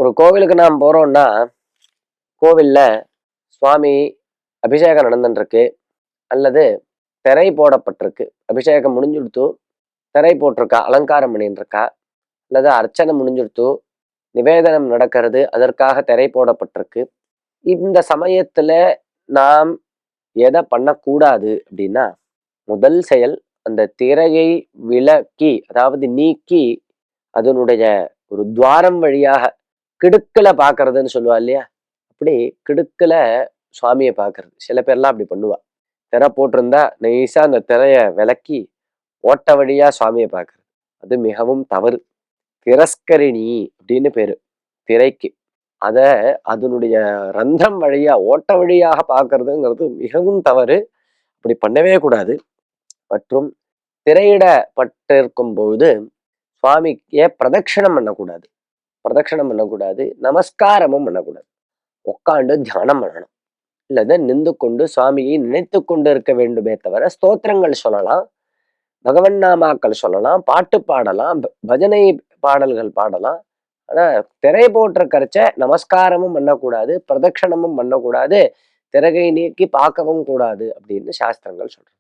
ஒரு கோவிலுக்கு நாம் போறோம்னா கோவில்ல சுவாமி அபிஷேகம் நடந்துருக்கு அல்லது திரை போடப்பட்டிருக்கு. அபிஷேகம் முடிஞ்சுடுத்து திரை போட்டிருக்கா, அலங்காரம் பண்ணிட்டு இருக்கா, அல்லது அர்ச்சனை முடிஞ்சுடுத்து நிவேதனம் நடக்கிறது, அதற்காக திரை போடப்பட்டிருக்கு. இந்த சமயத்துல நாம் எதை பண்ணக்கூடாது அப்படின்னா, முதல் செயல் அந்த திரையை விலக்கி, அதாவது நீக்கி, அதனுடைய ஒரு துவாரம் வழியாக கிடுக்கல பாக்குறதுன்னு சொல்லுவா இல்லையா, அப்படி கிடுக்கல சுவாமியை பாக்குறது. சில பேர்லாம் அப்படி பண்ணுவா. திரை போட்டிருந்தா நைஸா அந்த திரைய விலக்கி ஓட்ட வழியா சுவாமியை பாக்குறது. அது மிகவும் தவறு. திரஸ்கரிணி அப்படின்னு பேரு திரைக்கு. அத அதனுடைய ரந்தம் வழியா ஓட்ட வழியாக பார்க்கறதுங்கிறது மிகவும் தவறு. அப்படி பண்ணவே கூடாது. மற்றும் திரையிடப்பட்டிருக்கும் பொழுது சுவாமிக்கு பிரதட்சணம் பண்ணக்கூடாது. பிரதட்சணம் பண்ணக்கூடாது, நமஸ்காரமும் பண்ணக்கூடாது. உட்காந்து தியானம் பண்ணணும். இல்லது நின்று கொண்டு சுவாமியை நினைத்து கொண்டு இருக்க வேண்டுமே தவிர ஸ்தோத்திரங்கள் சொல்லலாம், பகவன் நாமாக்கள் சொல்லலாம், பாட்டு பாடலாம், பஜனை பாடல்கள் பாடலாம். ஆனா திரை போட்டிருக்கறச்ச நமஸ்காரமும் பண்ணக்கூடாது, பிரதட்சணமும் பண்ணக்கூடாது, திரையை நீக்கி பார்க்கவும் கூடாது அப்படின்னு சாஸ்திரங்கள் சொல்றாங்க.